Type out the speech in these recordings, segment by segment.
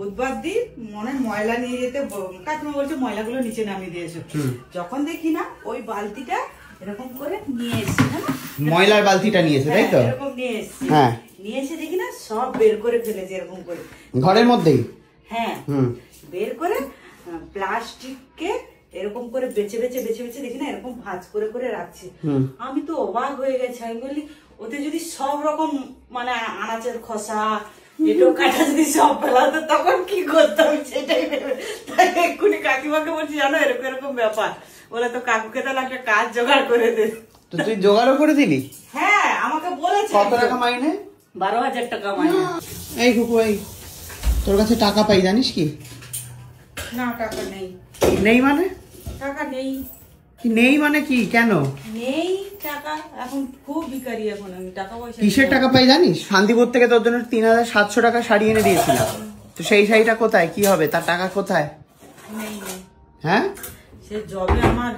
বুধবার দিন মনে ময়লা নিয়ে যেতে কাকিমা বলছে ময়লাগুলো নিচে নামিয়ে দিয়েছো। যখন দেখি না ওই বালতিটা এরকম করে নিয়ে এসেছি, ময়লার বালতিটা নিয়েছে তাই তো? এরকম নিয়ে এসেছি, হ্যাঁ নিয়ে এসে দেখি না সব বের করে ফেলেছে এরকম করে ঘরের মধ্যেই। হ্যাঁ বের করে প্লাস্টিককে এরকম করে বেছে বেছে বেছে বেছে দেখি না এরকম ভাঁজ করে করে রাখছে। আমি তো অবাক হয়ে গেছি, আমি বলি ওতে যদি সব রকম মানে আনাচের খোসা এটো কাটা যদি সব ফেলাতো তখন কি করতাম সেটাই ভেবে তাই এক্ষুনি কাকিমাকে বলছি জানো এরকম এরকম ব্যাপার, বলে তো কাকুকে তাহলে একটা কাজ জোগাড় করে দে। তো তুই জোগাড়ও করে দিলি? হ্যাঁ আমাকে বলেছে। কত টাকা মাইনে? 12,000 টাকা মাইনে। এই কুকু এই তোর কাছে টাকা পাই জানিস কি? না টাকা নেই। নেই মানে? টাকা নেই। নেই মানে কি? কেন নেই টাকা? এখন খুব ভিখারি, এখন আমি টাকা পয়সা। কিসের টাকা পাই জানিস? শান্তিপুর থেকে তোর জন্য 3,700 টাকা শাড়ি এনে দিয়েছিলাম, তো সেই শাড়িটা কোথায়? কি হবে তার? টাকা কোথায়? নেই। হ্যাঁ সে যবে আমার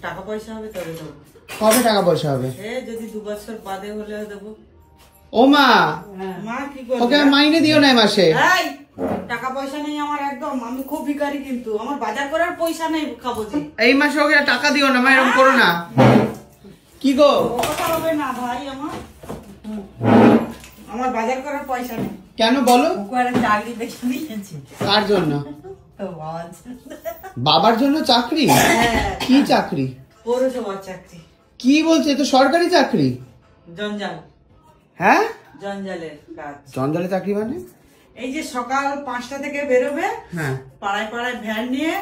টাকা পয়সা হবে তবে দেবো। কবে টাকা পয়সা হবে? সে যদি 2 বছর বাদে হলে দেবো। ও মা, মা কি করবে? ওকে মাইনে দিও না মাসে। টাকা পয়সা নেই আমার একদম, আমি খুব ভিখারি, কিন্তু আমার বাজার করার পয়সা নেই খাবো যে। এই মাসে ওকে টাকা দিও না মা, এরকম করো না। কি গো? কথা হবে না ভাই, আমার বাজার করার পয়সা নেই। কেন বলো? চাকরি দেখে দিয়েছি। কার জন্য? বাবার জন্য চাকরি? কি চাকরি? পৌরসভার চাকরি। কি বলছে? তো সরকারি চাকরি? জঞ্জাল। হ্যাঁ জঞ্জালের কাজ। জঞ্জালে চাকরি মানে? এই যে সকাল 5টা থেকে বেরোবে, হ্যাঁ পাড়ায় পাড়ায় ভ্যান নিয়ে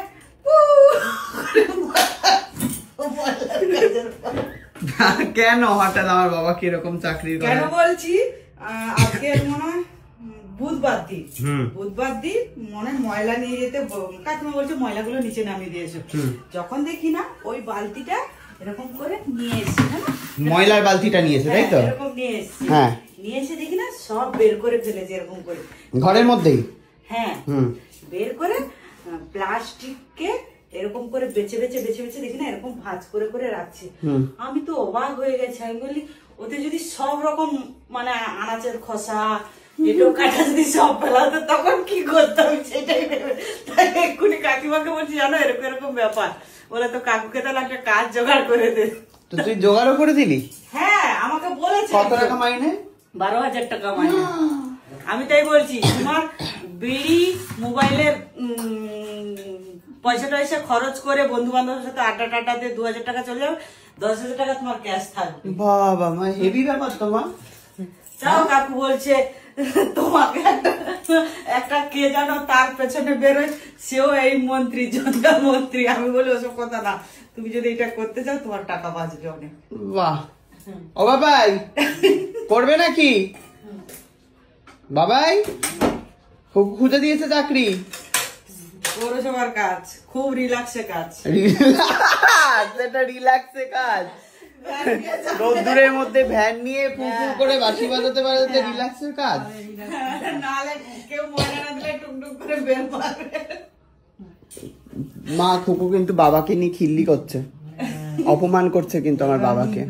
কেন হঠাৎ আমার বাবা কি এরকম চাকরি করে? কেন বলছি, আজকে মনে হয় বুধবার দিন, বুধবার দিন মনে ময়লা নিয়ে যেতে কাকিমা বলছে ময়লাগুলো নিচে নামিয়ে দিয়েছো। যখন দেখি না ওই বালতিটা এরকম করে নিয়ে এসেছি, ময়লার বালতিটা নিয়েছে তাই তো? এরকম নিয়ে এসেছি, হ্যাঁ নিয়ে এসে দেখি না সব বের করে ফেলেছে এরকম করে ঘরের মধ্যেই। হ্যাঁ বের করে প্লাস্টিককে এরকম করে বেছে বেছে বেছে বেছে দেখি না এরকম ভাঁজ করে করে রাখছে। আমি তো অবাক হয়ে গেছি, আমি বলি ওতে যদি সব রকম মানে আনাচের খোসা এটো কাটা যদি সব ফেলাতো তখন কি করতাম সেটাই ভেবে তাই এক্ষুনি কাকিমাকে বলছি জানো এরকম এরকম ব্যাপার, বলে তো কাকুকে তাহলে একটা কাজ জোগাড় করে দে। তো তুই জোগাড়ও করে দিলি? হ্যাঁ আমাকে বলেছে। কত টাকা মাইনে? 12,000 টাকা মাইনে। আমি তাই বলছি তোমার বিড়ি মোবাইলের পয়সা টয়সা খরচ করে বন্ধু বান্ধবের সাথে আড্ডা টাড্ডা দিয়ে 2,000 টাকা চলে যাবে, 10,000 টাকা তোমার ক্যাশ থাকবে। বাবা মা হেভি ব্যাপার তোমার। যাও কাকু বলছে তোমাকে একটা কে জানো তার পেছনে বেরোয়, সেও এই মন্ত্রী জঞ্জাল মন্ত্রী। আমি বলি ওসব কথা না, তুমি যদি এটা করতে চাও তোমার টাকা বাঁচবে অনেক। বাহ ও বাবাই করবে নাকি? বাবাই খুঁজে দিয়েছে চাকরি, পৌরসভার কাজ, খুব রিল্যাক্সে কাজ। সেটা রিল্যাক্সে কাজ, রোদ্দুরের মধ্যে ভ্যান নিয়ে পুকুর করে বাঁশি বাজাতে বাজাতে রিল্যাক্সের কাজ। নালে কেউ ময়না না দিলে টুকটুক করে বের মারবে। মা খুকু কিন্তু বাবাকে নিয়ে খিল্লি করছে, অপমান করছে কিন্তু আমার বাবাকে।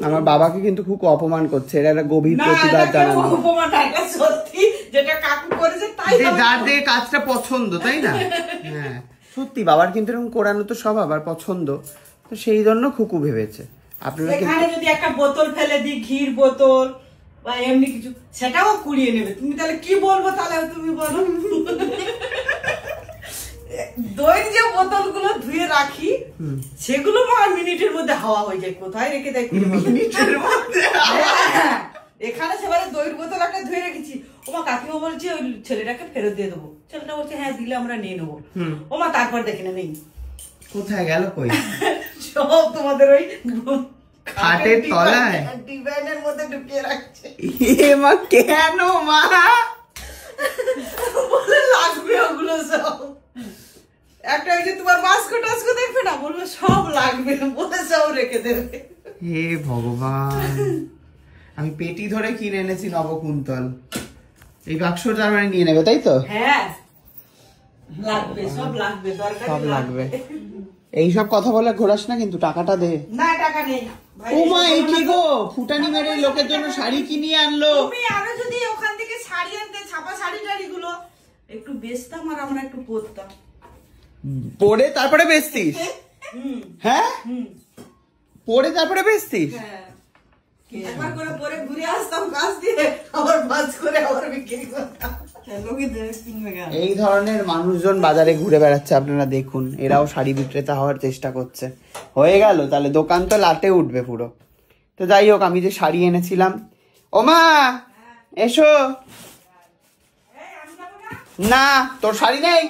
আমার বাবাকে কিন্তু খুব অপমান করছে, এর একটা গভীর প্রতিবাদ জানানো। অপমান এটা সত্যি, যেটা কাকু করেছে তাই। যার যে কাজটা পছন্দ তাই না? হ্যাঁ সত্যি বাবার কিন্তু এরকম করানো তো সব আবার পছন্দ, তো সেই জন্য খুকু ভেবেছে আপনারা এখানে যদি একটা বোতল ফেলে দিই, ঘির বোতল বা এমনি কিছু, সেটাও কুড়িয়ে নেবে। তুমি তাহলে কি বলবো? তাহলে তুমি বলো। দইয়ের যে বোতলগুলো ধুয়ে রাখি সেগুলো মিনিটের মধ্যে হাওয়া হয়ে যায়, কোথায় রেখে দেয় মিনিটের মধ্যে। এখানে সেবারে দইয়ের বোতল একটা ধুয়ে রেখেছি, ওমা কাকিমা বলছে ওই ছেলেটাকে ফেরত দিয়ে দেবো। ছেলেটা বলছে হ্যাঁ দিলে আমরা নিয়ে নেবো। ওমা তারপর দেখি না নেই, কোথায় গেল? কই? সব তোমাদের ওই খাটের তলায় ডিজাইনের মধ্যে ঢুকিয়ে রাখছে। এ মা কেন মা? বলে লাগবে ওগুলো সব। একটা ওই যে তোমার বাস্কো টাস্কো দেখবে না, বলবে সব লাগবে, বলে সব রেখে দেবে। হে ভগবান, আমি পেটি ধরে কিনে এনেছি নবকুন্তল, এই বাক্সটা মানে নিয়ে নেবে তাই তো? হ্যাঁ লাগবে, সব লাগবে, দরকার সব লাগবে। এইসব কথা বলে ঘোরাস না কিন্তু, টাকাটা দে। না টাকা নেই। ও মা এই কি গো, ফুটানি মেরে লোকের জন্য শাড়ি কিনে আনলো। তুমি আরো যদি ওখান থেকে শাড়ি আনতে, ছাপা শাড়ি টাড়ি গুলো একটু বেচতাম আর আমরা একটু পরতাম। পরে তারপরে বেচতিস? হ্যাঁ, পরে তারপরে বেচতিস? একবার করে পরে ঘুরে আসতাম কাজ দিয়ে, আবার ভাঁজ করে আবার বিক্রি করতাম। এই ধরনের মানুষজন বাজারে ঘুরে বেড়াচ্ছে, আপনারা দেখুন। এরাও শাড়ি বিক্রেতা হওয়ার চেষ্টা করছে। হয়ে গেল তাহলে, দোকান তো লাটে উঠবে পুরো। তো যাই হোক, আমি যে শাড়ি এনেছিলাম, ও মা এসো। না, তোর শাড়ি নেই?